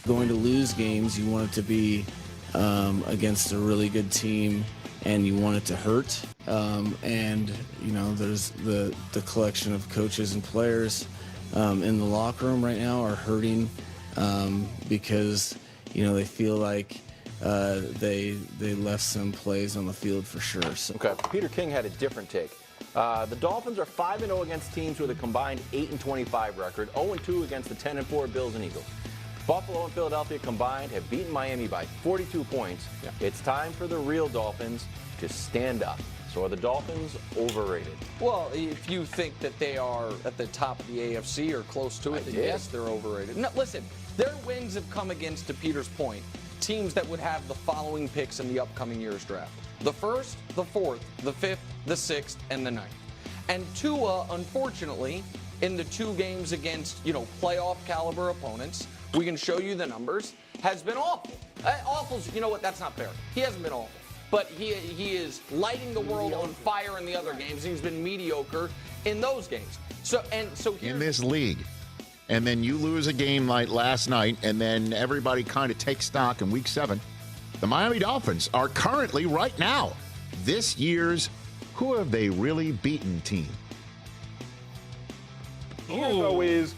going to lose games, you want it to be against a really good team, and you want it to hurt. And, you know, there's the collection of coaches and players in the locker room right now are hurting because, you know, they feel like they left some plays on the field for sure. So. Okay. Peter King had a different take. The Dolphins are 5-0 against teams with a combined 8-25 record, 0-2 against the 10-4 Bills and Eagles. Buffalo and Philadelphia combined have beaten Miami by 42 points. Yeah. It's time for the real Dolphins to stand up. So are the Dolphins overrated? Well, if you think that they are at the top of the AFC or close to it, then yes, they're overrated. No, listen, their wins have come against, to Peter's point, teams that would have the following picks in the upcoming year's draft: the 1st, the 4th, the 5th, the 6th, and the 9th. And Tua, unfortunately, in the 2 games against, you know, playoff caliber opponents, we can show you the numbers, has been awful. Awful's, you know what, that's not fair. He hasn't been awful. But he is lighting the world on fire in the other games. He's been mediocre in those games. So in this league. And then you lose a game like last night, and then everybody kind of takes stock in week 7. The Miami Dolphins are currently, right now, this year's who have they really beaten team. Here, though, is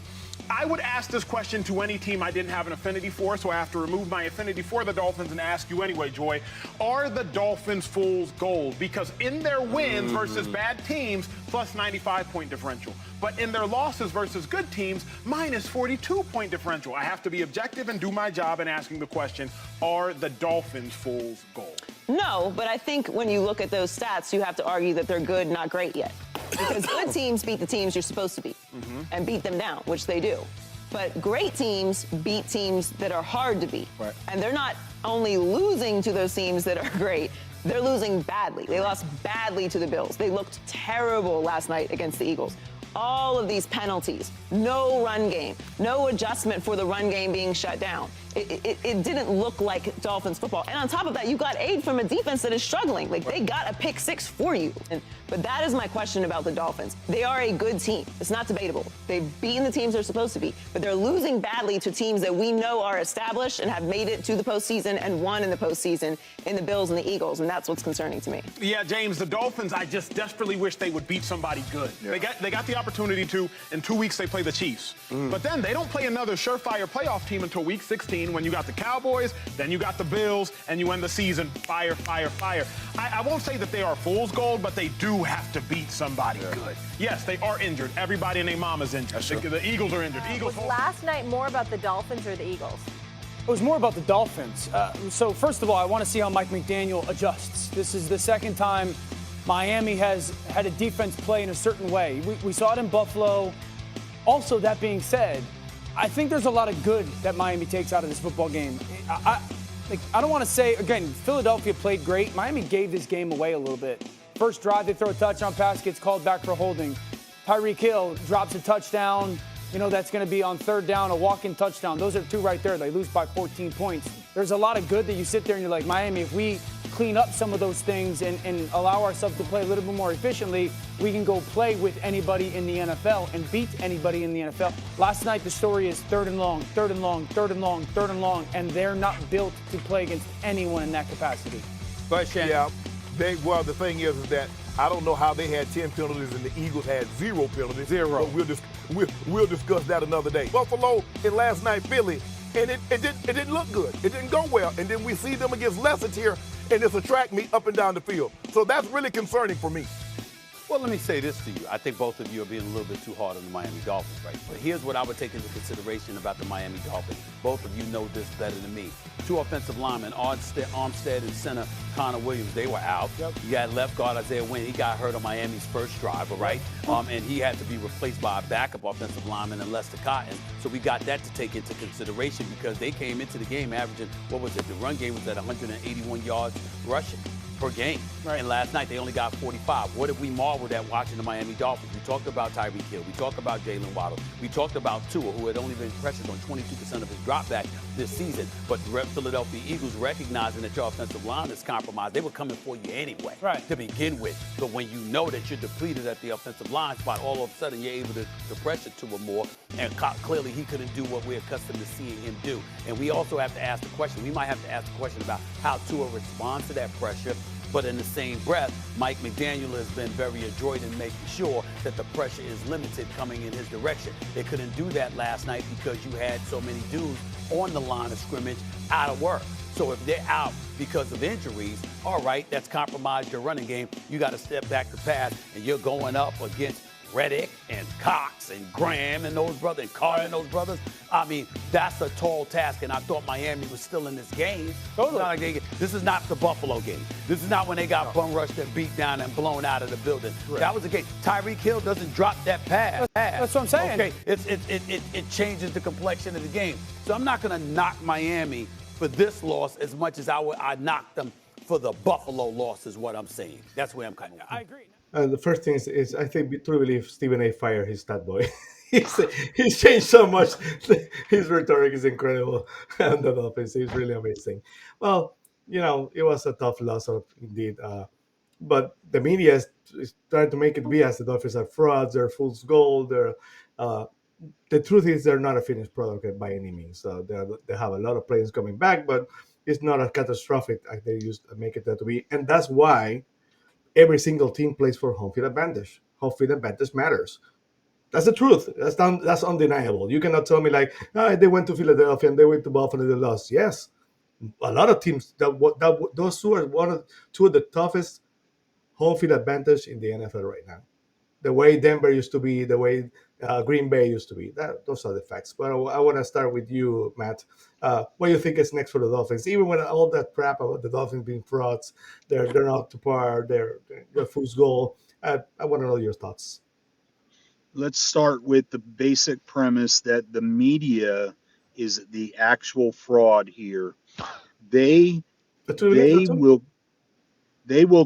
I would ask this question to any team I didn't have an affinity for, so I have to remove my affinity for the Dolphins and ask you anyway, Joy. Are the Dolphins fool's gold? Because in their wins versus bad teams, plus 95-point differential. But in their losses versus good teams, minus 42-point differential. I have to be objective and do my job in asking the question, are the Dolphins fool's gold? No, but I think when you look at those stats, you have to argue that they're good, not great yet. Because good teams beat the teams you're supposed to beat and beat them down, which they do. But great teams beat teams that are hard to beat. Right. And they're not only losing to those teams that are great, they're losing badly. They lost badly to the Bills. They looked terrible last night against the Eagles. All of these penalties, no run game, no adjustment for the run game being shut down. It didn't look like Dolphins football. And on top of that, you got aid from a defense that is struggling. Like, they got a pick 6 for you. But that is my question about the Dolphins. They are a good team. It's not debatable. They've beaten the teams they're supposed to be. But they're losing badly to teams that we know are established and have made it to the postseason and won in the postseason in the Bills and the Eagles. And that's what's concerning to me. Yeah, James, the Dolphins, I just desperately wish they would beat somebody good. Yeah. They got the opportunity to. In 2 weeks, they play the Chiefs. But then they don't play another surefire playoff team until week 16 when you got the Cowboys, then you got the Bills, and you end the season fire. I won't say that they are fool's gold, but they do have to beat somebody good. Yes, they are injured. Everybody and their mama's injured. The Eagles are injured. Was last night more about the Dolphins or the Eagles? It was more about the Dolphins. So first of all, I want to see how Mike McDaniel adjusts. This is the second time Miami has had a defense play in a certain way. We saw it in Buffalo. Also, that being said, I think there's a lot of good that Miami takes out of this football game. I don't want to say, again, Philadelphia played great. Miami gave this game away a little bit. First drive, they throw a touchdown pass, gets called back for holding. Tyreek Hill drops a touchdown. You know, that's going to be on 3rd down, a walk-in touchdown. Those are 2 right there. They lose by 14 points. There's a lot of good that you sit there and you're like, Miami, if we clean up some of those things and allow ourselves to play a little bit more efficiently, we can go play with anybody in the NFL and beat anybody in the NFL. Last night, the story is 3rd and long, 3rd and long, 3rd and long, 3rd and long, and they're not built to play against anyone in that capacity. Go ahead, Shannon. Yeah, well, the thing is that I don't know how they had 10 penalties and the Eagles had 0 penalties. But we'll discuss that another day. Buffalo in last night, Philly, and it didn't look good. It didn't go well. And then we see them against Leicester here, and it's a track meet up and down the field. So that's really concerning for me. Well, let me say this to you. I think both of you are being a little bit too hard on the Miami Dolphins, right? But here's what I would take into consideration about the Miami Dolphins. Both of you know this better than me. 2 offensive linemen, Armstead and center Connor Williams, they were out. Yep. You got left guard Isaiah Wynn. He got hurt on Miami's first drive, all right? And he had to be replaced by a backup offensive lineman and Lester Cotton. So we got that to take into consideration because they came into the game averaging, what was it? The run game was at 181 yards rushing per game. Right. And last night they only got 45. What did we marvel at watching the Miami Dolphins? We talked about Tyreek Hill. We talked about Jalen Waddle. We talked about Tua, who had only been pressured on 22% of his dropback. this season. But the Philadelphia Eagles, recognizing that your offensive line is compromised, they were coming for you anyway to begin with. But when you know that you're depleted at the offensive line spot, all of a sudden you're able to pressure Tua more. And clearly he couldn't do what we're accustomed to seeing him do. And we also have to ask the question, we might have to ask the question about how Tua responds to that pressure. But in the same breath, Mike McDaniel has been very adroit in making sure that the pressure is limited coming in his direction. They couldn't do that last night because you had so many dudes on the line of scrimmage out of work. So if they're out because of injuries, all right, that's compromised your running game. You got to step back to pass, and you're going up against Reddick and Cox and Graham and those brothers and Carter and those brothers. I mean, that's a tall task, and I thought Miami was still in this game. This is not the Buffalo game. This is not when they got bum rushed and beat down and blown out of the building. That was the game. Tyreek Hill doesn't drop that pass. That's what I'm saying. Okay, it changes the complexion of the game. So I'm not going to knock Miami for this loss as much as I knocked them for the Buffalo loss is what I'm saying. That's where I'm coming from. I agree. The first thing is I truly believe Stephen A. fired his stat boy. he's changed so much. His rhetoric is incredible on the Dolphins. He's really amazing. Well, it was a tough loss, indeed. But the media is trying to make it be as the Dolphins are frauds, they're fool's gold. The truth is they're not a finished product by any means. They have a lot of players coming back, but it's not as catastrophic as they used to make it out to be. And that's why every single team plays for home field advantage. Home field advantage matters. That's the truth. That's undeniable. You cannot tell me they went to Philadelphia and they went to Buffalo and they lost. Yes, a lot of teams those two are two of the toughest home field advantage in the NFL right now. The way Denver used to be, the way Green Bay used to be. Those are the facts. But I want to start with you, Matt. What do you think is next for the Dolphins? Even with all that crap about the Dolphins being frauds, they're not to par, they're fool's goal. I want to know your thoughts. Let's start with the basic premise that the media is the actual fraud here. They will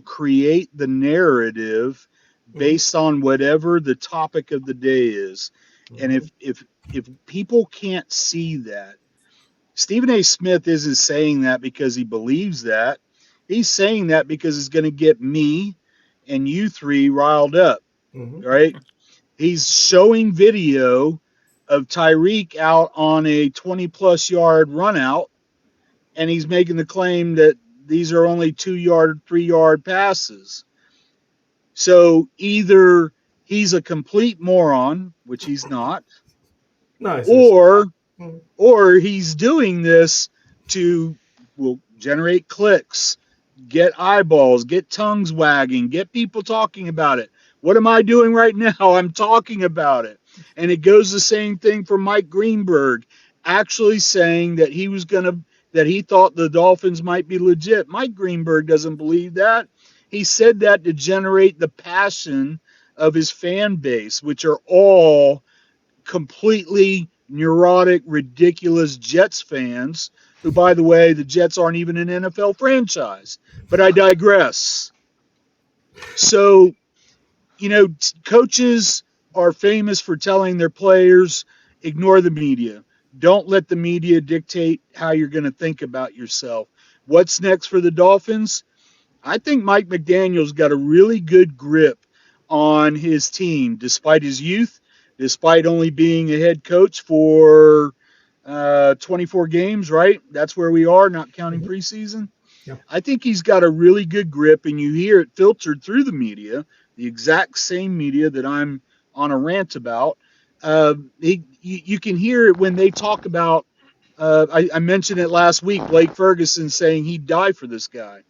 create the narrative based on whatever the topic of the day is. And if people can't see that, Stephen A. Smith isn't saying that because he believes that. He's saying that because it's going to get me and you three riled up, right? He's showing video of Tyreek out on a 20-plus yard run out, and he's making the claim that these are only 2-yard, 3-yard passes. So either he's a complete moron, which he's not, or he's doing this to generate clicks, get eyeballs, get tongues wagging, get people talking about it. What am I doing right now? I'm talking about it. And it goes the same thing for Mike Greenberg, actually saying that he thought the Dolphins might be legit. Mike Greenberg doesn't believe that. He said that to generate the passion of his fan base, which are all completely neurotic, ridiculous Jets fans, who, by the way, the Jets aren't even an NFL franchise. But I digress. So, coaches are famous for telling their players, ignore the media. Don't let the media dictate how you're going to think about yourself. What's next for the Dolphins? I think Mike McDaniel's got a really good grip on his team, despite his youth, despite only being a head coach for 24 games, right? That's where we are, not counting preseason. Yeah. I think he's got a really good grip, and you hear it filtered through the media, the exact same media that I'm on a rant about. You can hear it when they talk about, I mentioned it last week, Blake Ferguson saying he'd die for this guy.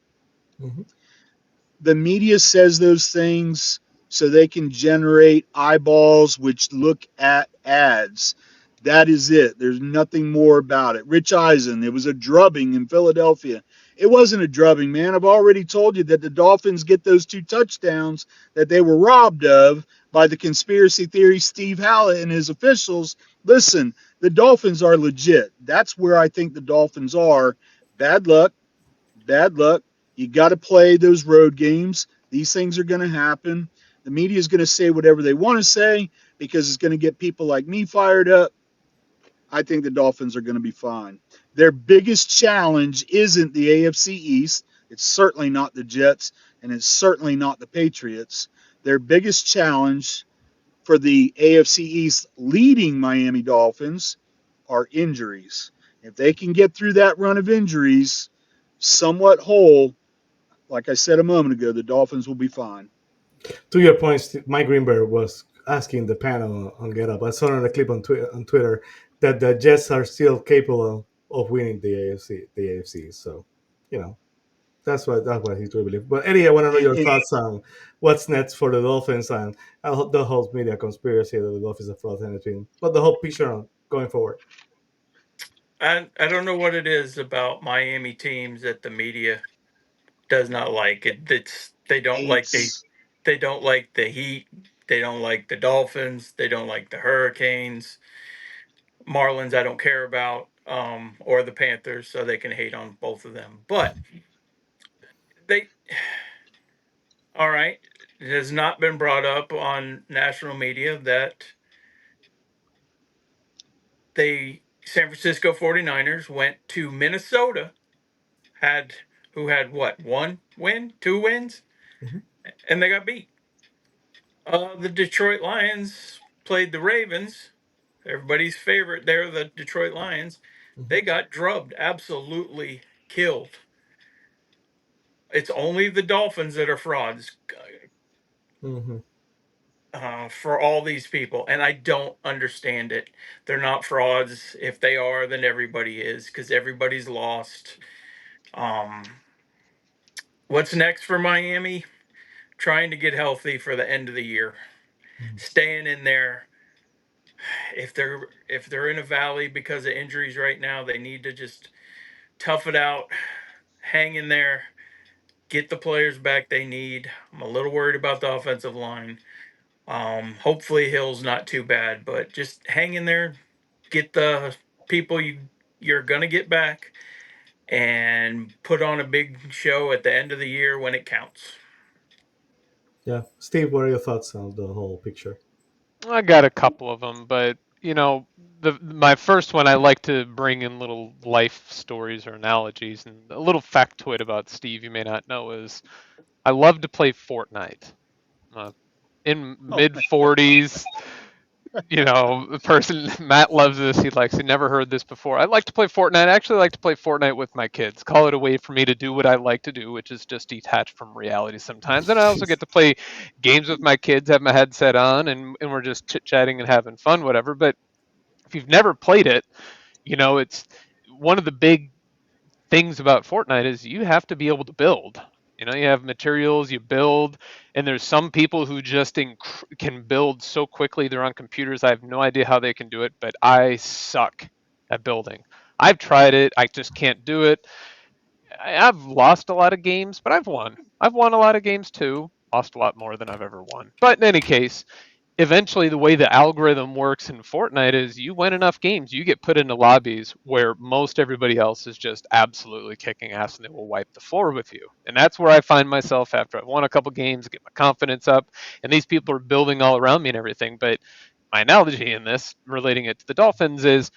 The media says those things so they can generate eyeballs which look at ads. That is it. There's nothing more about it. Rich Eisen, it was a drubbing in Philadelphia. It wasn't a drubbing, man. I've already told you that the Dolphins get those 2 touchdowns that they were robbed of by the conspiracy theory Steve Hallett and his officials. Listen, the Dolphins are legit. That's where I think the Dolphins are. Bad luck. Bad luck. You got to play those road games. These things are going to happen. The media is going to say whatever they want to say because it's going to get people like me fired up. I think the Dolphins are going to be fine. Their biggest challenge isn't the AFC East. It's certainly not the Jets, and it's certainly not the Patriots. Their biggest challenge for the AFC East leading Miami Dolphins are injuries. If they can get through that run of injuries somewhat whole, like I said a moment ago, the Dolphins will be fine. To your point, Mike Greenberg was asking the panel on Get Up. I saw on a clip on Twitter that the Jets are still capable of winning the AFC. So, you know, that's what he truly believes. But Eddie, I want to know your And, thoughts on what's next for the Dolphins and the whole media conspiracy that the Dolphins are fraud and everything. But the whole picture on going forward. I don't know what it is about Miami teams that the media does not like. They don't like they don't like the Heat. They don't like the Dolphins. They don't like the Hurricanes. Marlins I don't care about, or the Panthers, so they can hate on both of them. But they, all right, it has not been brought up on national media that San Francisco 49ers went to Minnesota, who had what, one win, two wins, and they got beat. The Detroit Lions played the Ravens, everybody's favorite there, the Detroit Lions. They got drubbed, absolutely killed. It's only the Dolphins that are frauds for all these people, and I don't understand it. They're not frauds. If they are, then everybody is, because everybody's lost. What's next for Miami? Trying to get healthy for the end of the year, staying in there. If they're in a valley because of injuries right now, they need to just tough it out, hang in there, get the players back they need. I'm a little worried about the offensive line. Hopefully Hill's not too bad, but just hang in there, get the people you're gonna get back, and put on a big show at the end of the year when it counts. Yeah, Steve, what are your thoughts on the whole picture? I got a couple of them, but my first one I like to bring in little life stories or analogies, and a little factoid about Steve you may not know is I love to play Fortnite. In mid 40s, the person Matt loves this. He never heard this before. I like to play Fortnite. I actually like to play Fortnite with my kids. Call it a way for me to do what I like to do, which is just detach from reality sometimes. And I also get to play games with my kids, have my headset on, and we're just chit chatting and having fun, whatever. But if you've never played it, it's one of the big things about Fortnite is you have to be able to build. You have materials, you build, and there's some people who just can build so quickly. They're on computers. I have no idea how they can do it, but I suck at building. I've tried it. I just can't do it. I've lost a lot of games, but I've won. I've won a lot of games too. Lost a lot more than I've ever won. But in any case, eventually the way the algorithm works in Fortnite is you win enough games, you get put into lobbies where most everybody else is just absolutely kicking ass and they will wipe the floor with you. And that's where I find myself after I've won a couple games, get my confidence up, and these people are building all around me and everything. But my analogy in this, relating it to the Dolphins, is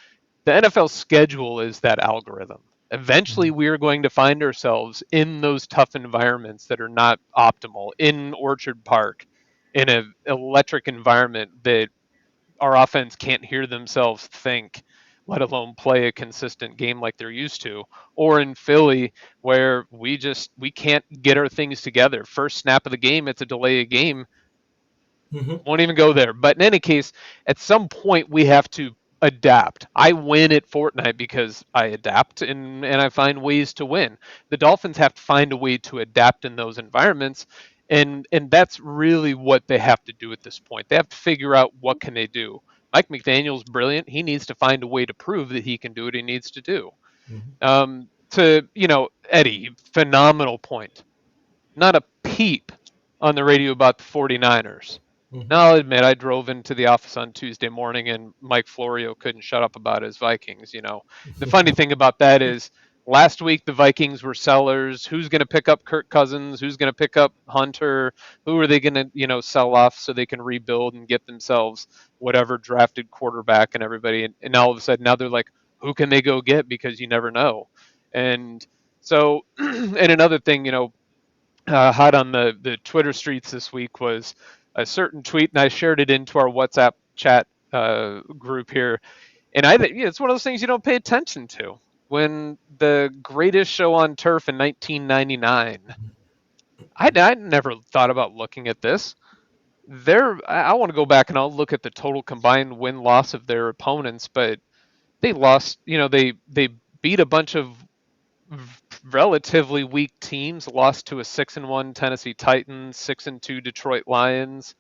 the NFL schedule is that algorithm. Eventually, we are going to find ourselves in those tough environments that are not optimal, in Orchard Park, in an electric environment that our offense can't hear themselves think, let alone play a consistent game like they're used to, or in Philly where we can't get our things together. First snap of the game, it's a delay of game. Won't even go there. But in any case, at some point we have to adapt. I win at Fortnite because I adapt and I find ways to win. The Dolphins have to find a way to adapt in those environments. And that's really what they have to do at this point. They have to figure out what can they do. Mike McDaniel's brilliant. He needs to find a way to prove that he can do what he needs to do. Eddie, phenomenal point. Not a peep on the radio about the 49ers. Now, I'll admit, I drove into the office on Tuesday morning and Mike Florio couldn't shut up about his Vikings. The funny thing about that is last week the Vikings were sellers. Who's going to pick up Kirk Cousins? Who's going to pick up Hunter? Who are they going to, sell off so they can rebuild and get themselves whatever drafted quarterback and everybody? And now all of a sudden, now they're like, who can they go get, because you never know. And so, and another thing, hot on the Twitter streets this week was a certain tweet, and I shared it into our WhatsApp chat group here. And I think it's one of those things you don't pay attention to. When the greatest show on turf in 1999, I never thought about looking at this. I want to go back and I'll look at the total combined win loss of their opponents, but they lost. They beat a bunch of relatively weak teams, lost to a 6-1 Tennessee Titans, 6-2 Detroit Lions,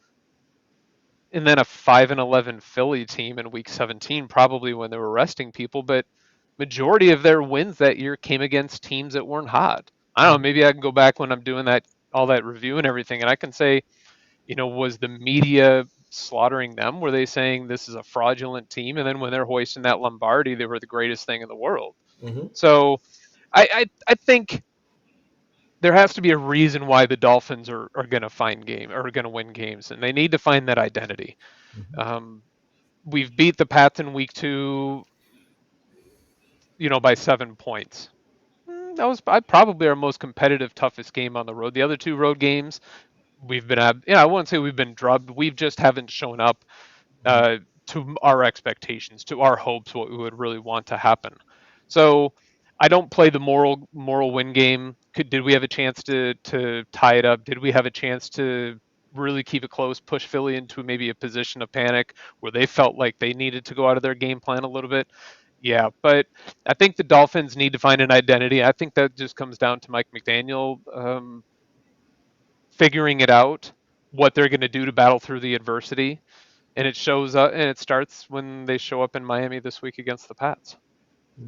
and then a 5-11 Philly team in Week 17, probably when they were resting people. But majority of their wins that year came against teams that weren't hot. I don't know. Maybe I can go back when I'm doing all that review and everything, and I can say, was the media slaughtering them? Were they saying this is a fraudulent team? And then when they're hoisting that Lombardi, they were the greatest thing in the world. So I think there has to be a reason why the Dolphins are going to win games, and they need to find that identity. We've beat the Pats in week 2, by 7 points. That was probably our most competitive, toughest game on the road. The other 2 road games, we've been I wouldn't say we've been drubbed. We just haven't shown up to our expectations, to our hopes, what we would really want to happen. So I don't play the moral win game. Did we have a chance to tie it up? Did we have a chance to really keep it close, push Philly into maybe a position of panic where they felt like they needed to go out of their game plan a little bit? Yeah, but I think the Dolphins need to find an identity. I think that just comes down to Mike McDaniel figuring it out, what they're going to do to battle through the adversity. And it shows up, and it starts when they show up in Miami this week against the Pats.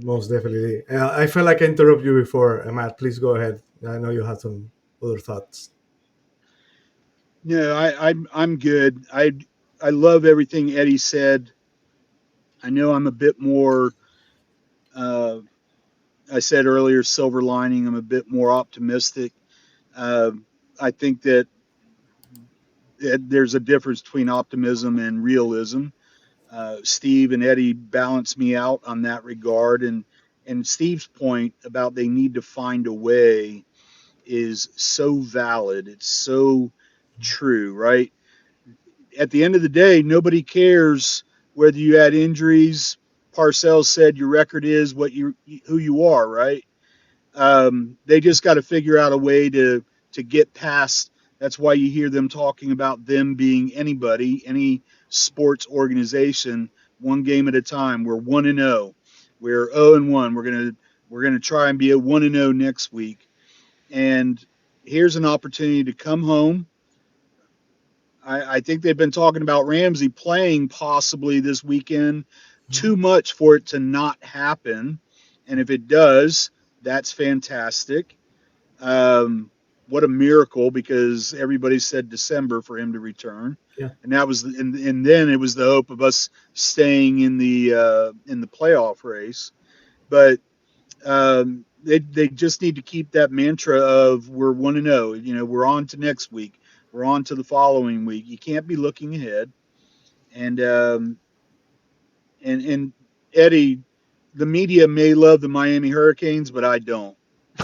Most definitely. I felt like I interrupted you before, Matt. Please go ahead. I know you had some other thoughts. No, I'm good. I love everything Eddie said. I know I'm a bit more. I said earlier, silver lining. I'm a bit more optimistic. I think that there's a difference between optimism and realism. Steve and Eddie balance me out on that regard, and Steve's point about they need to find a way is so valid. It's so true, right? At the end of the day, nobody cares whether you had injuries. Parcells said your record is who you are, right? They just got to figure out a way to get past. That's why you hear them talking about them being any sports organization, one game at a time. We're 1-0. We're 0-1. We're gonna try and be a 1-0 next week. And here's an opportunity to come home. I think they've been talking about Ramsey playing possibly this weekend. Too much for it to not happen. And if it does, that's fantastic. What a miracle, because everybody said December for him to return. Yeah. And that was, and then it was the hope of us staying in the playoff race. But they just need to keep that mantra of we're 1-0. We're on to next week. We're on to the following week. You can't be looking ahead. And Eddie, the media may love the Miami Hurricanes, but I don't.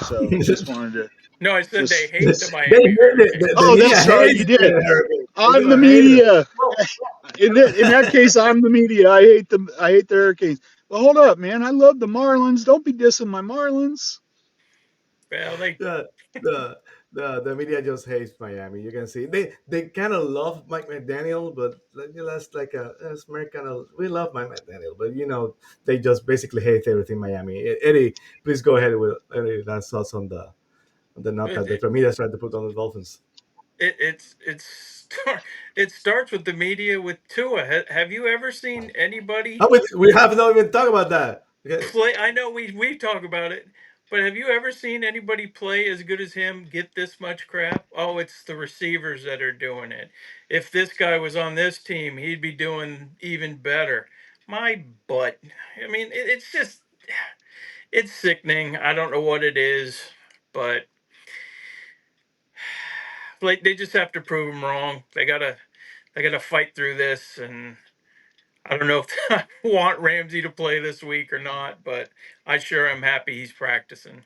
So just wanted to. No, I said they hate the Miami Hurricanes. Oh, that's right, you did. I'm the media. In that case, I'm the media. I hate the Hurricanes. But hold up, man. I love the Marlins. Don't be dissing my Marlins. Well, the media just hates Miami. You can see they kind of love Mike McDaniel, but that's like us American. We love Mike McDaniel, but they just basically hate everything Miami. Eddie, please go ahead with any last thoughts on the note that the media tried to put on the Dolphins. It starts with the media with Tua. Have you ever seen anybody? We have not even talked about that. Play. I know we talk about it, but have you ever seen anybody play as good as him get this much crap? Oh, it's the receivers that are doing it. If this guy was on this team, he'd be doing even better. My butt. I mean, it's sickening. I don't know what it is, but like they just have to prove them wrong. They gotta fight through this, and I don't know if I want Ramsey to play this week or not, but I sure am happy he's practicing.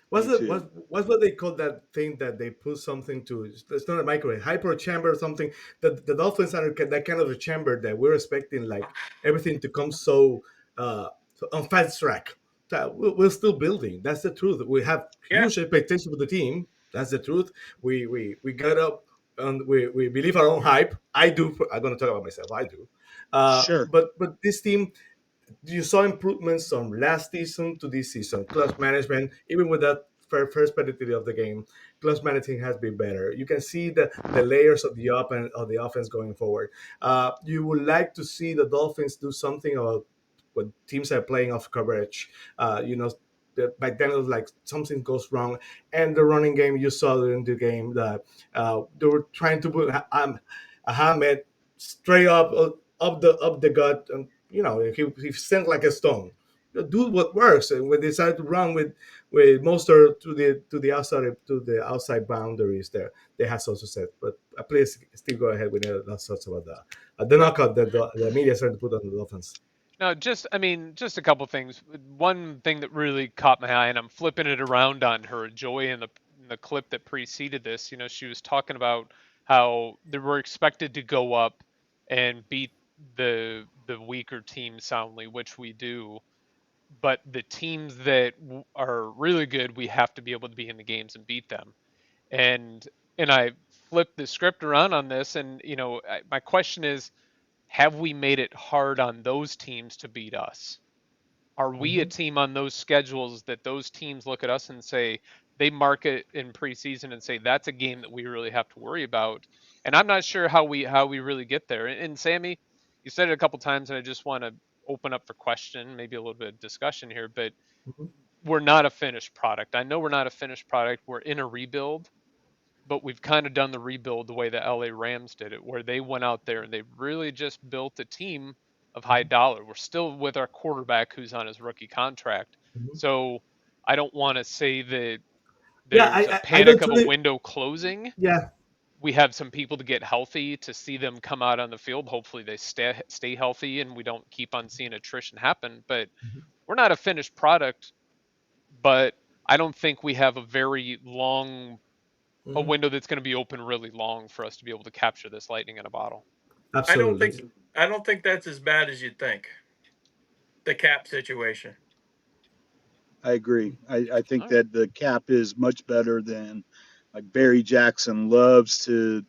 What's Me the too. what's what they call that thing that they put something to? It's not a microwave, hyper chamber or something. The Dolphins are that kind of a chamber that we're expecting like everything to come so on fast track. That we're still building. That's the truth. We have Yeah. huge expectations for the team. That's the truth. We got up and we believe our own hype. I do. I'm gonna talk about myself. I do. Sure. But this team, you saw improvements from last season to this season. Clutch management, even with that first penalty of the game, clutch management has been better. You can see the layers of the offense going forward. You would like to see the Dolphins do something about when teams are playing off coverage. The McDaniel, like something goes wrong, and the running game, you saw during the game that they were trying to put Ahmed straight up the gut, and he sent like a stone. Do what works, and when they decided to run with Monster to the outside boundaries, there they had some success. But please still go ahead with the thoughts about the knockout that the media started to put on the Dolphins. No, just a couple things. One thing that really caught my eye, and I'm flipping it around on her, Joy, in the clip that preceded this. She was talking about how they were expected to go up and beat the weaker teams soundly, which we do. But the teams that are really good, we have to be able to be in the games and beat them. And I flipped the script around on this, and my question is, have we made it hard on those teams to beat us? Are we a team on those schedules that those teams look at us and say, they mark it in preseason and say that's a game that we really have to worry about? And I'm not sure how we really get there. And Sammy, you said it a couple times, and I just want to open up for question, maybe a little bit of discussion here, but we're not a finished product. I know we're not a finished product. We're in a rebuild, but we've kind of done the rebuild the way the LA Rams did it, where they went out there and they really just built a team of high dollar. We're still with our quarterback who's on his rookie contract. So I don't want to say that Yeah, there's a I don't panic of a truly. window closing. Yeah. We have some people to get healthy to see them come out on the field. Hopefully they stay healthy and we don't keep on seeing attrition happen. But we're not a finished product, but I don't think we have a very long a window that's going to be open really long for us to be able to capture this lightning in a bottle. I don't Absolutely. think I don't think that's as bad as you'd think. The cap situation. I agree. I think that the cap is much better than like Barry Jackson loves to,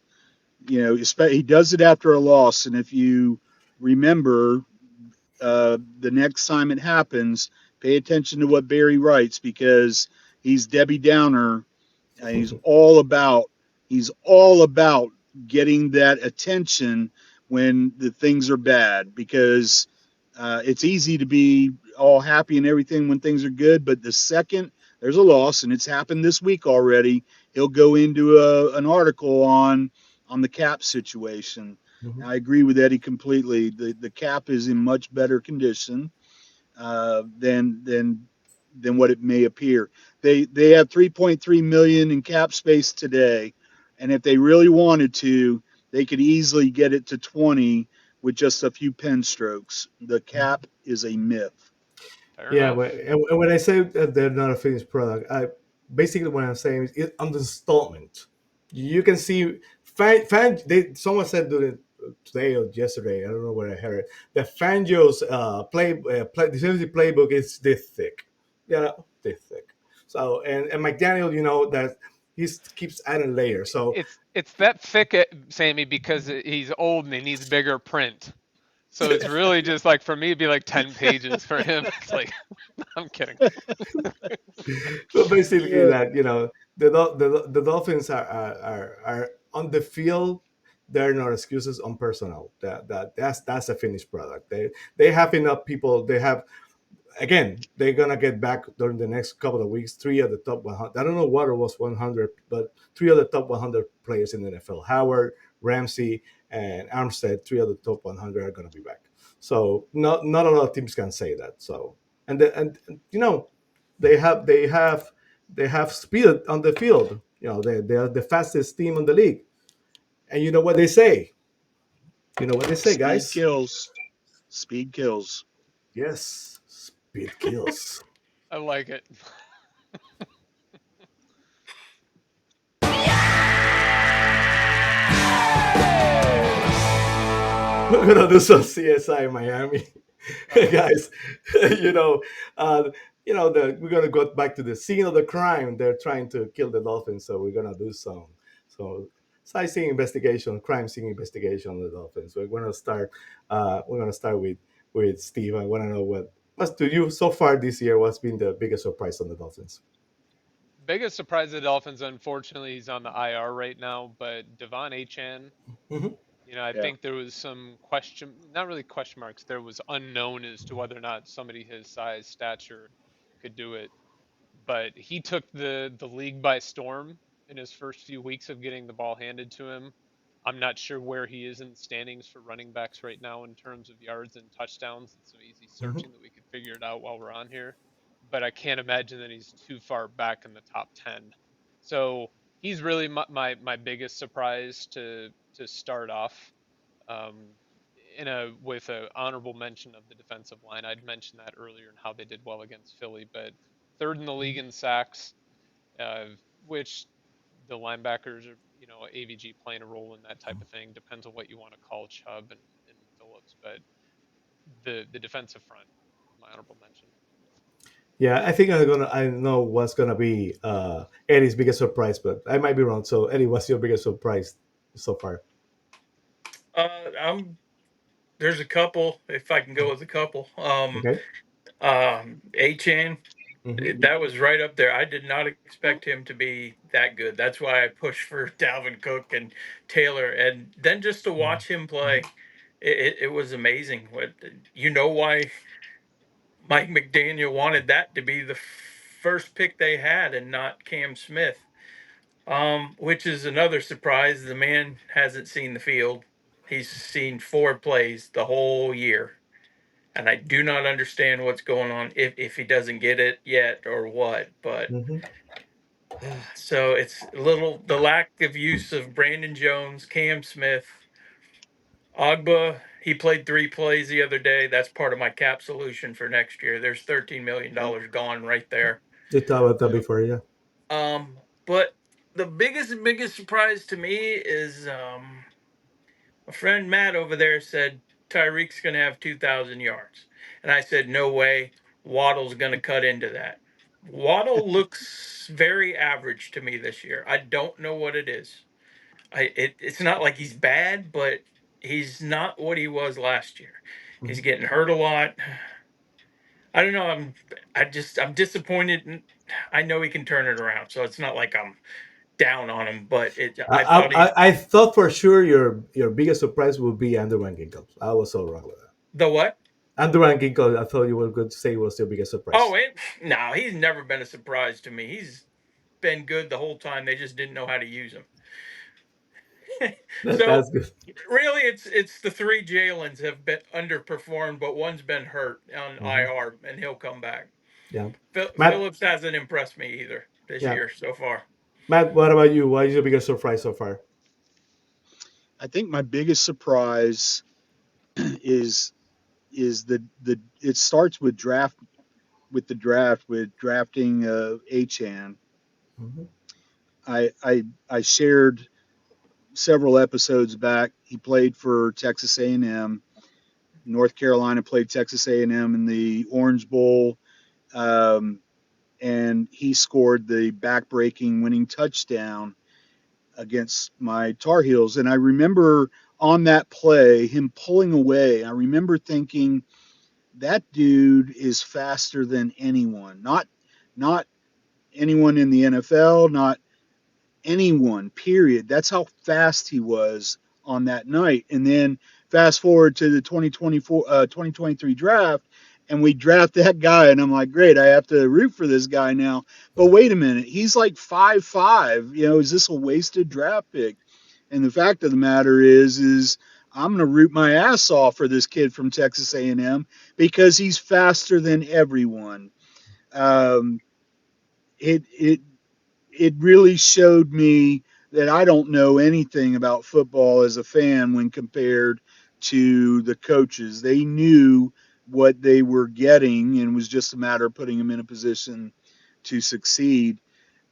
he does it after a loss. And if you remember, the next time it happens, pay attention to what Barry writes because he's Debbie Downer. And he's all about getting that attention when the things are bad because it's easy to be all happy and everything when things are good, but the second there's a loss, and it's happened this week already, he'll go into an article on the cap situation. I agree with Eddie completely. The cap is in much better condition than what it may appear. They have 3.3 million in cap space today, and if they really wanted to, they could easily get it to 20 with just a few pen strokes. The cap is a myth. Yeah, and when I say that they're not a finished product, basically what I'm saying is on the installment. You can see someone said during today or yesterday, I don't know where I heard it, that Fangio's defensive playbook is this thick. Yeah, this thick. So and McDaniel, that he keeps adding layers. So it's that thick, Sammy, because he's old and he needs bigger print. So it's really just like, for me, it'd be like 10 pages for him. It's like, I'm kidding. So basically, that the Dolphins are on the field. They're not excuses on personnel. That's a finished product. They have enough people. They have. Again, they're gonna get back during the next couple of weeks. 3 of the top 100. I don't know what it was 100, but 3 of the top 100 players in the NFL: Howard, Ramsey, and Armstead. 3 of the top 100 are gonna be back. So not a lot of teams can say that. So and they have speed on the field. They are the fastest team in the league. And you know what they say? You know what they say, Speed guys? kills. Speed kills. Yes, speed kills. I like it. We're gonna do some CSI Miami, guys. you know, uh, we're gonna go back to the scene of the crime. They're trying to kill the Dolphins, so we're gonna do so sightseeing investigation, crime scene investigation on the Dolphins. We're gonna start. We're gonna start with Steve. I want to know what's to you so far this year. What's been the biggest surprise on the Dolphins? Biggest surprise of the Dolphins, unfortunately, he's on the IR right now, but Devon Achan, Hmm. I Yeah. think there was some not really question marks, there was unknown as to whether or not somebody his size, stature could do it. But he took the league by storm in his first few weeks of getting the ball handed to him. I'm not sure where he is in the standings for running backs right now in terms of yards and touchdowns. It's some easy Hmm. searching that we could figure it out while we're on here. But I can't imagine that he's too far back in the top 10. So he's really my biggest surprise to start off. Um, with a honorable mention of the defensive line. I'd mentioned that earlier and how they did well against Philly, but third in the league in sacks, uh, which the linebackers are, AVG playing a role in that type of thing. Depends on what you want to call Chubb and Phillips, but the defensive front, my honorable mention. Yeah, I think I know what's gonna be Eddie's biggest surprise, but I might be wrong. So Eddie, what's your biggest surprise so far? There's a couple, if I can go with a couple. Okay. Achan, Hmm. that was right up there. I did not expect him to be that good. That's why I pushed for Dalvin Cook and Taylor, and then just to watch him play, it was amazing. Why Mike McDaniel wanted that to be the first pick they had and not Cam Smith, which is another surprise. The man hasn't seen the field. He's seen 4 plays the whole year. And I do not understand what's going on if he doesn't get it yet or what. But Hmm. so it's the lack of use of Brandon Jones, Cam Smith, Ogba. He played 3 plays the other day. That's part of my cap solution for next year. There's $13 million gone right there. You talked about that before, yeah. But the biggest surprise to me is my friend Matt over there said Tyreek's going to have 2,000 yards. And I said, no way. Waddle's going to cut into that. Waddle looks very average to me this year. I don't know what it is. It's not like he's bad, but he's not what he was last year. He's getting hurt a lot. I don't know. I'm disappointed. I know he can turn it around, so it's not like I'm down on him. But I thought I thought for sure your biggest surprise would be Andrew Van Ginkle. I was so wrong with that. the what? Andrew Van Ginkle, I thought you were going to say was your biggest surprise. Oh, no, he's never been a surprise to me. He's been good the whole time. They just didn't know how to use him. So That's good. really, it's the 3 Jalen's have been underperformed, but one's been hurt on IR, and he'll come back. Yeah. Matt, Phillips hasn't impressed me either this yeah. year so far. Matt, what about you? What is your biggest surprise so far? I think my biggest surprise is the it starts with the draft with drafting Achan. Mhm. I shared several episodes back. He played for Texas A&M. North Carolina played Texas A&M in the Orange Bowl, and he scored the back-breaking winning touchdown against my Tar Heels. And I remember on that play him pulling away. I remember thinking, that dude is faster than anyone. Not anyone in the NFL, not anyone, period. That's how fast he was on that night. And then fast forward to the 2023 draft, and we draft that guy, and I'm like, great, I have to root for this guy now. But wait a minute, he's like 5'5". Is this a wasted draft pick? And the fact of the matter is I'm going to root my ass off for this kid from Texas A&M because he's faster than everyone. Um, it really showed me that I don't know anything about football as a fan when compared to the coaches. They knew what they were getting, and it was just a matter of putting them in a position to succeed.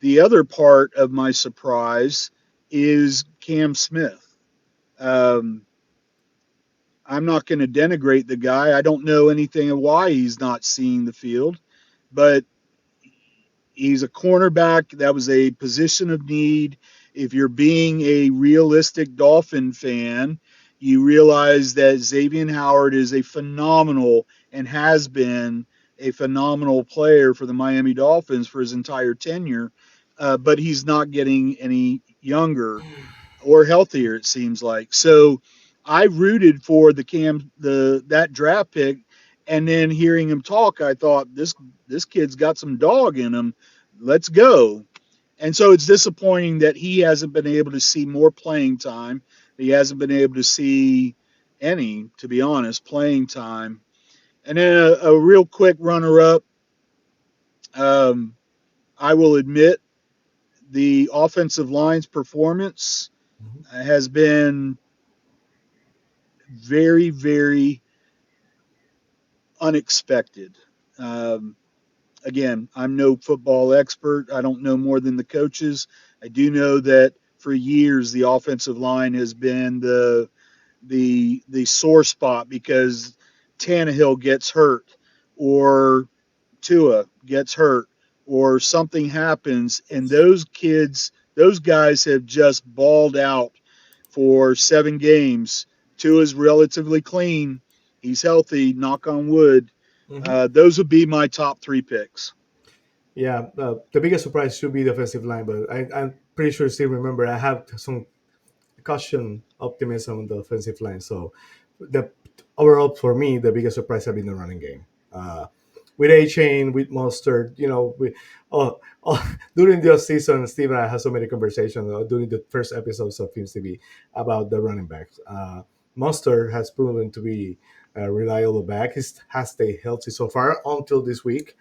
The other part of my surprise is Cam Smith. Um, I'm not going to denigrate the guy. I don't know anything of why he's not seeing the field, but he's a cornerback. That was a position of need. If you're being a realistic Dolphin fan, you realize that Xavier Howard is a phenomenal and has been a phenomenal player for the Miami Dolphins for his entire tenure, but he's not getting any younger or healthier, it seems like. So I rooted for that draft pick, and then hearing him talk, I thought this kid's got some dog in him. Let's go. And so it's disappointing that he hasn't been able to see more playing time. He hasn't been able to see any, to be honest, playing time. And then a real quick runner-up. I will admit the offensive line's performance has been very, very unexpected. Um, Again, I'm no football expert. I don't know more than the coaches. I do know that for years the offensive line has been the sore spot because Tannehill gets hurt, or Tua gets hurt, or something happens, and those guys have just balled out for 7 games. Tua's relatively clean. He's healthy, knock on wood. Those would be my top 3 picks. Yeah, the biggest surprise should be the offensive line, but I'm pretty sure still remember I have some caution optimism on the offensive line. So the overall for me, the biggest surprise have been the running game. With A Chain, with Mustard, during the season, Steve and I had so many conversations during the first episodes of Films TV about the running backs. Mustard has proven to be a reliable back. He has stayed healthy so far until this week.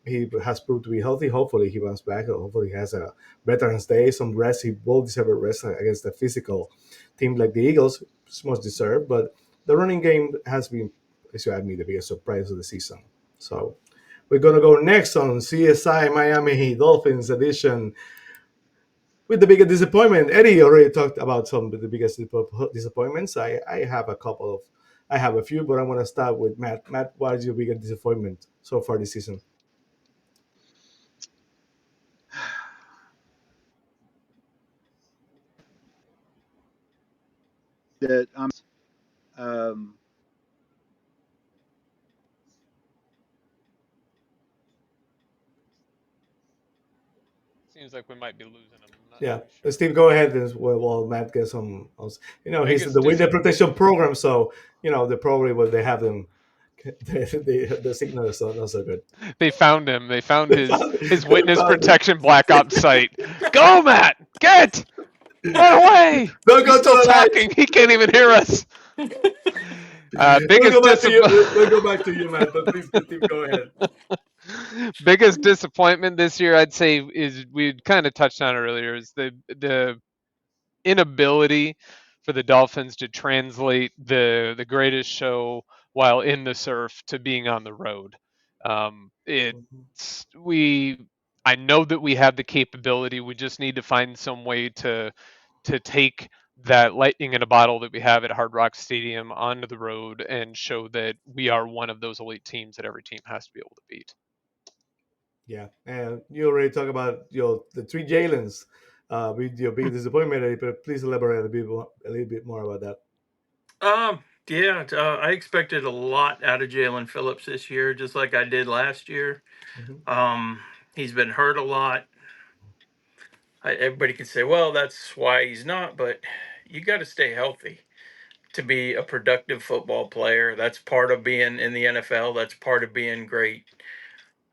He has proved to be healthy. Hopefully, he comes back. Hopefully, he has a Veterans Day, some rest. He will deserve a rest against a physical team like the Eagles. It's most deserved. But the running game has been, as you add me, the biggest surprise of the season. So we're going to go next on CSI Miami Dolphins edition with the biggest disappointment. Eddie already talked about some of the biggest disappointments. I have I have a few, but I'm going to start with Matt. Matt, what is your biggest disappointment so far this season? That um, Seems like we might be losing him. I'm not Yeah, too sure. Steve, go ahead as well. While Matt gets some, he's in the winter protection program, so they probably will they have them. The signal is not so good. They found him. They found his They witness found him. protection black ops site. Go, Matt! Get! Run away! Don't He's go to still the talking. light. He can't even hear us. We'll go back to you. We'll go back to you, Matt. But please, Steve, go ahead. Biggest disappointment this year, I'd say, is we kind of touched on it earlier, is the inability for the Dolphins to translate the greatest show while in the surf to being on the road. I know that we have the capability. We just need to find some way to take that lightning in a bottle that we have at Hard Rock Stadium onto the road and show that we are one of those elite teams that every team has to be able to beat. Yeah, and you already talked about the 3 Jalen's with your big disappointment, Eddie, but please elaborate a little bit more about that. Yeah, I expected a lot out of Jalen Phillips this year, just like I did last year. He's been hurt a lot. Everybody can say, well, that's why he's not, but you got to stay healthy to be a productive football player. That's part of being in the NFL. That's part of being great.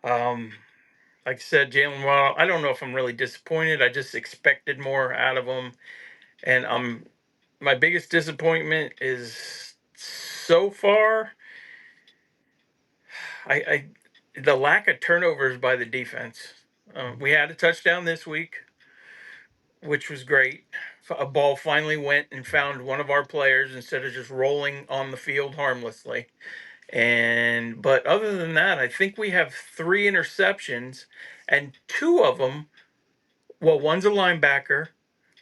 Like I said, Jalen, well, I don't know if I'm really disappointed. I just expected more out of him. And my biggest disappointment is so far, I the lack of turnovers by the defense. We had a touchdown this week, which was great a ball finally went and found one of our players instead of just rolling on the field harmlessly. But other than that, I think we have 3 interceptions, and 2 of them, well, one's a linebacker,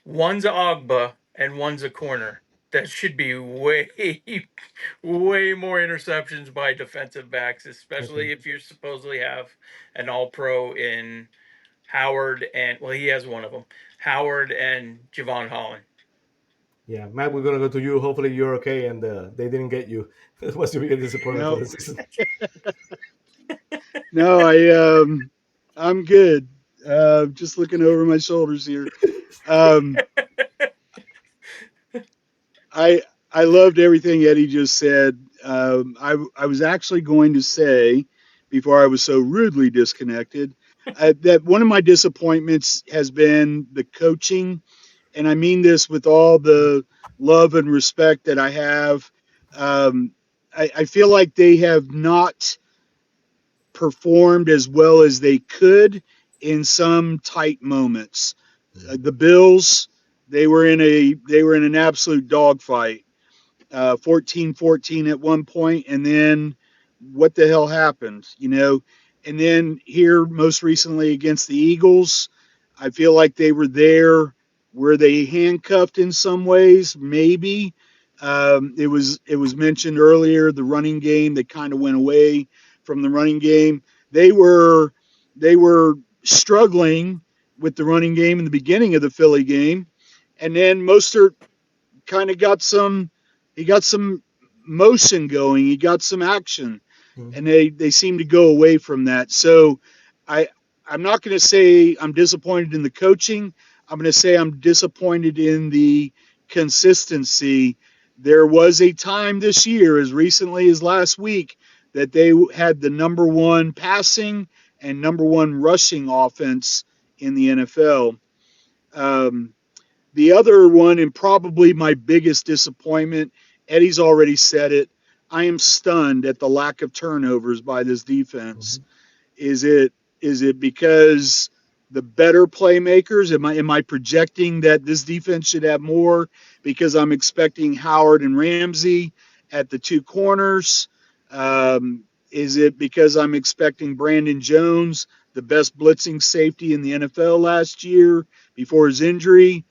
one's a Ogba, and one's a corner. That should be way, way more interceptions by defensive backs, especially if you supposedly have an All-Pro in Howard and, well, he has one of them, Howard and Javon Holland. Yeah, Matt, we're gonna go to you. Hopefully, you're okay, and they didn't get you. What's your biggest disappointment for No, the season? no, I'm good. Just looking over my shoulders here. Um, I I loved everything Eddie just said. I was actually going to say, before I was so rudely disconnected, that one of my disappointments has been the coaching, and I mean this with all the love and respect that I have. I feel like they have not performed as well as they could in some tight moments. The Bills, they were in an absolute dogfight, 14-14 at one point, and then what the hell happened, you know? And then here, most recently against the Eagles, I feel like they were there. Were they handcuffed in some ways? Maybe. It was mentioned earlier, the running game. They kind of went away from the running game. They were struggling with the running game in the beginning of the Philly game, and then Mostert kind of he got some motion going, he got some action, and they seem to go away from that. So I I'm not going to say I'm disappointed in the coaching. I'm going to say I'm disappointed in the consistency. There was a time this year, as recently as last week, that they had the number one passing and number one rushing offense in the NFL. Um, the other one, and probably my biggest disappointment, Eddie's already said it. I am stunned at the lack of turnovers by this defense. Is it because the better playmakers? Am I projecting that this defense should have more because I'm expecting Howard and Ramsey at the two corners? Is it because I'm expecting Brandon Jones, the best blitzing safety in the NFL last year before his injury?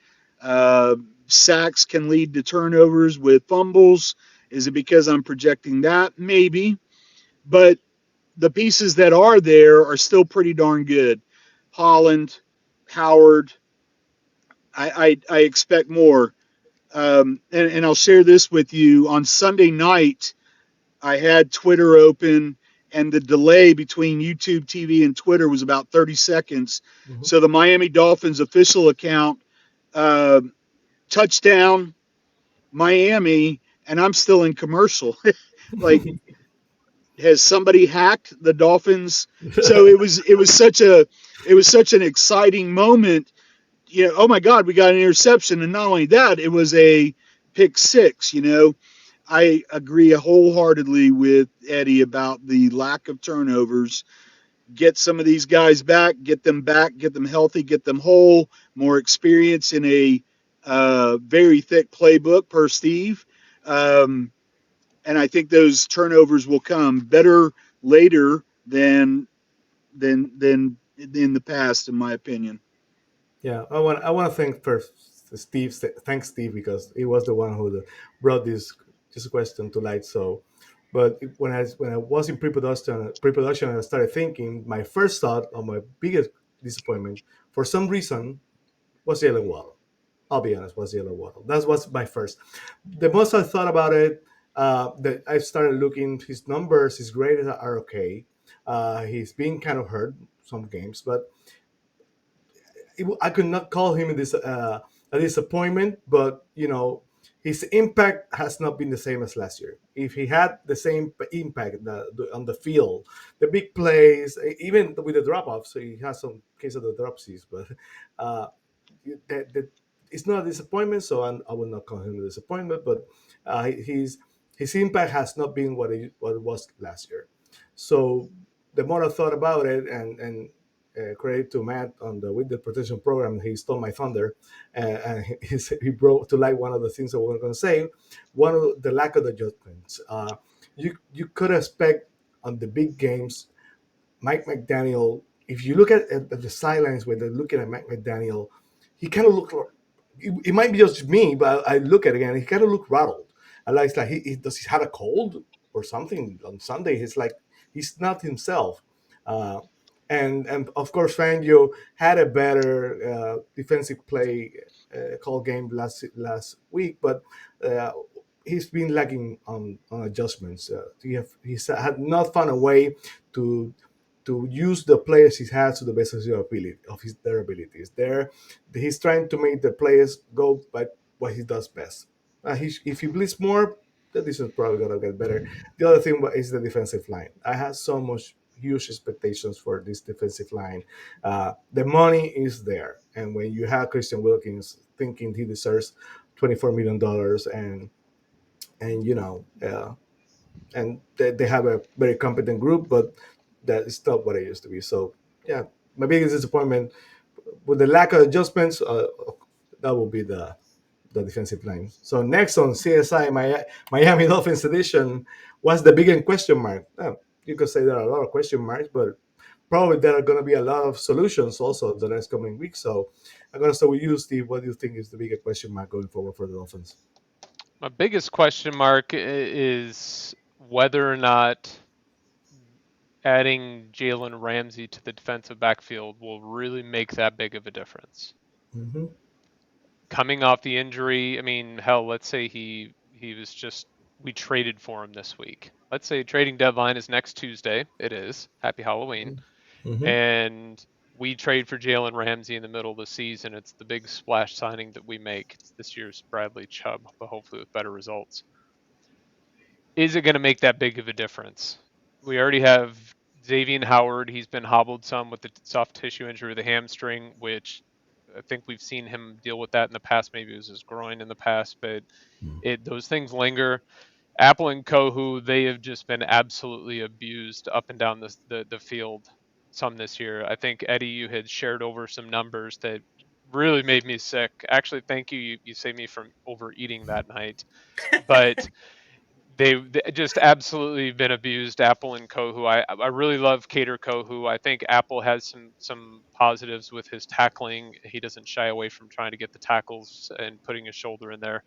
Sacks can lead to turnovers with fumbles. Is it because I'm projecting that? Maybe. But the pieces that are there are still pretty darn good. Holland, Howard, I expect more. And I'll share this with you. On Sunday night, I had Twitter open, and the delay between YouTube TV and Twitter was about 30 seconds. So the Miami Dolphins official account, touchdown, Miami, and I'm still in commercial. Like, has somebody hacked the Dolphins? So it was such an exciting moment. You know, oh my God, we got an interception, and not only that, it was a pick six. You know, I agree wholeheartedly with Eddie about the lack of turnovers. Get some of these guys back, get them healthy, get them whole, more experience in a very thick playbook per Steve. And I think those turnovers will come better later than in the past, in my opinion. Yeah, I want to thank first Steve. Thanks Steve because he was the one who brought this question to light. So, but when I was in pre-production, and I started thinking. My first thought, or my biggest disappointment, for some reason, was Jalen Waddle. I'll be honest, was Jalen Waddle. That was my first. The most I thought about it, that I started looking. His numbers, his grades are okay. He's been kind of hurt some games, but I could not call him a disappointment, but his impact has not been the same as last year. If he had the same impact on the field, the big plays, even with the drop-offs, so he has some case of the dropsies, but it's not a disappointment, so I will not call him a disappointment. But his impact has not been what it was last year. So the more I thought about it, and credit to Matt on the with the protection program. He stole my thunder, and he brought to light one of the things that we're going to say. One of the lack of adjustments. You could expect on the big games, Mike McDaniel. If you look at the sidelines where they're looking at Mike McDaniel, he kind of looked. It might be just me, but I look at it again. He kind of looked rattled. I like it's like does he have a cold or something on Sunday? He's like he's not himself. Uh, and of course Fangio had a better defensive play call game last week, but uh, he's been lacking on adjustments. He's had not found a way to use the players he has to the best of his ability their abilities. He's trying to make the players go by what he does best. If he bleeds more, the defense is probably gonna get better. The other thing is the defensive line. I have so much huge expectations for this defensive line. The money is there, and when you have Christian Wilkins thinking he deserves $24 million, and and they have a very competent group, but that is not what it used to be. So yeah, my biggest disappointment with the lack of adjustments, that will be the defensive line. So next on CSI Miami Dolphins edition, what's the biggest question mark? You could say there are a lot of question marks, but probably there are going to be a lot of solutions also the next coming week. So I'm going to start with you, Steve. What do you think is the biggest question mark going forward for the Dolphins? My biggest question mark is whether or not adding Jalen Ramsey to the defensive backfield will really make that big of a difference. Mm-hmm. Coming off the injury, I mean, hell, let's say he was just we traded for him this week. Let's say trading deadline is next Tuesday. It is. Happy Halloween. Mm-hmm. And we trade for Jalen Ramsey in the middle of the season. It's the big splash signing that we make. It's this year's Bradley Chubb, but hopefully with better results. Is it going to make that big of a difference? We already have Xavier Howard. He's been hobbled some with the soft tissue injury of the hamstring, which I think we've seen him deal with that in the past. Maybe it was his groin in the past, but those things linger. Apple and Kohu, they have just been absolutely abused up and down the field some this year. I think, Eddie, you had shared over some numbers that really made me sick. Actually, thank you. You saved me from overeating that night. But they just absolutely been abused, Apple and Kohu. I really love Cater Kohu. I think Apple has some positives with his tackling. He doesn't shy away from trying to get the tackles and putting his shoulder in there.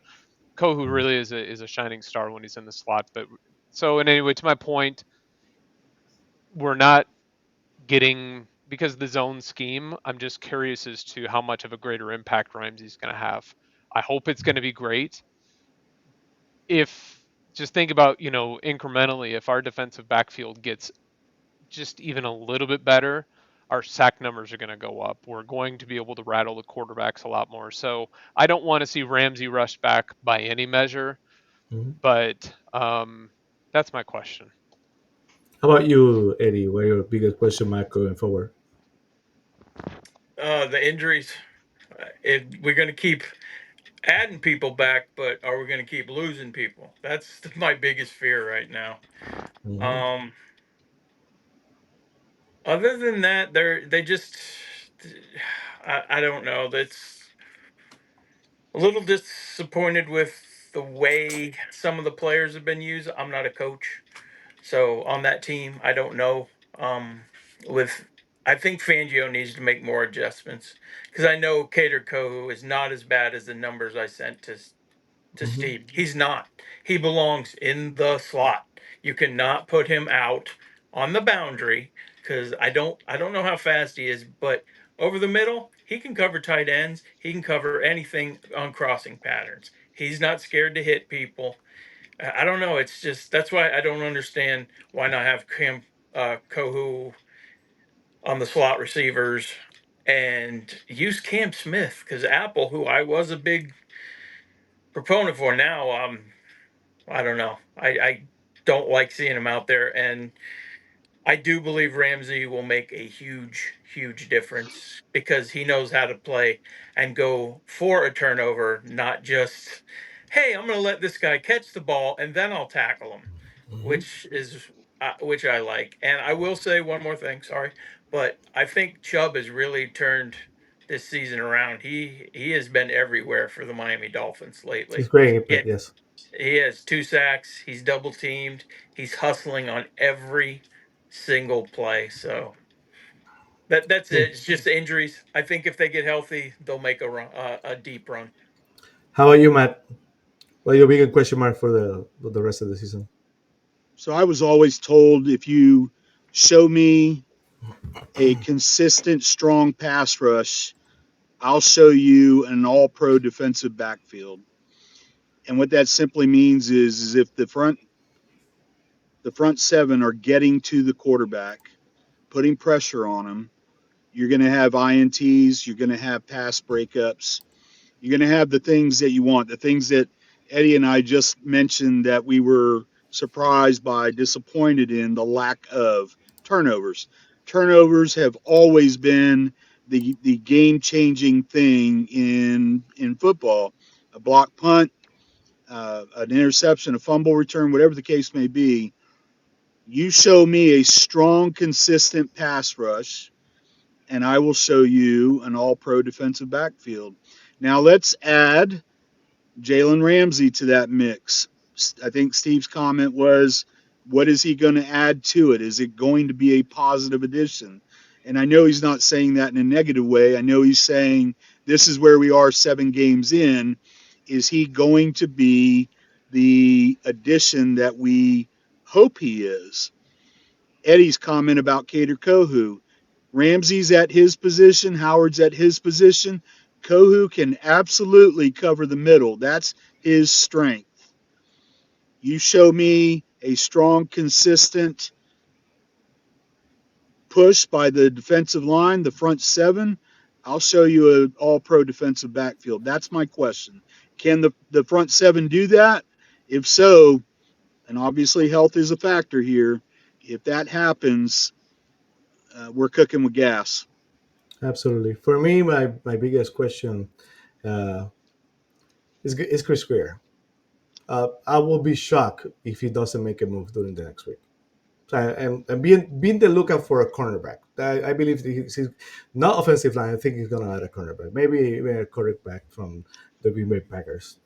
Kohu really is a shining star when he's in the slot. But so, and anyway, to my point, we're not getting, because of the zone scheme, I'm just curious as to how much of a greater impact Ramsey's going to have. I hope it's going to be great. If just think about, incrementally, if our defensive backfield gets just even a little bit better, our sack numbers are going to go up. We're going to be able to rattle the quarterbacks a lot more. So I don't want to see Ramsey rushed back by any measure, but that's my question. How about you, Eddie? What are your biggest question mark going forward? The injuries. We're going to keep adding people back, but are we going to keep losing people? That's my biggest fear right now. Mm-hmm. Other than that, they just I don't know. That's a little disappointed with the way some of the players have been used. I'm not a coach, so on that team, I don't know. With I think Fangio needs to make more adjustments because I know Cater Kohu is not as bad as the numbers I sent to Steve. He's not. He belongs in the slot. You cannot put him out on the boundary because I don't know how fast he is, but over the middle, he can cover tight ends. He can cover anything on crossing patterns. He's not scared to hit people. I don't know. It's just that's why I don't understand why not have Kohu on the slot receivers and use Cam Smith because Apple, who I was a big proponent for, now I don't know. I don't like seeing him out there, and I do believe Ramsey will make a huge difference because he knows how to play and go for a turnover, not just, hey, I'm going to let this guy catch the ball and then I'll tackle him, which I like. And I will say one more thing, sorry, but I think Chubb has really turned this season around. He has been everywhere for the Miami Dolphins He's lately. great in He, it, yes. he has 2 sacks. He's double teamed. He's hustling on every single play. So that's Yeah. it. It's just injuries. I think if they get healthy, they'll make a run, a deep run. How about you, Matt? What your big question mark for the rest of the season? So I was always told if you show me a consistent, strong pass rush, I'll show you an all pro defensive backfield. And what that simply means is if the front seven are getting to the quarterback, putting pressure on him, you're going to have INTs, you're going to have pass breakups, you're going to have the things that you want, the things that Eddie and I just mentioned that we were surprised by, disappointed in the lack of turnovers. Turnovers have always been the game changing thing in football. A block punt, an interception, a fumble return, whatever the case may be. You show me a strong, consistent pass rush, and I will show you an all pro defensive backfield. Now let's add Jalen Ramsey to that mix. I think Steve's comment was, what is he going to add to it? Is it going to be a positive addition? And I know he's not saying that in a negative way. I know he's saying this is where we are 7 games in. Is he going to be the addition that we hope he is? Eddie's comment about Cater Kohu. Ramsey's at his position, Howard's at his position. Kohu can absolutely cover the middle. That's his strength. You show me a strong, consistent push by the defensive line, the front seven, I'll show you an all pro defensive backfield. That's my question. Can the front seven do that? If so, and obviously health is a factor here, if that happens, we're cooking with gas. Absolutely. For me, my biggest question uh, is Chris Greer. I will be shocked if he doesn't make a move during the next week. So, and being the lookout for a cornerback. I believe he's not offensive line. I think he's going to add a cornerback, maybe even a cornerback from the Green Bay Packers.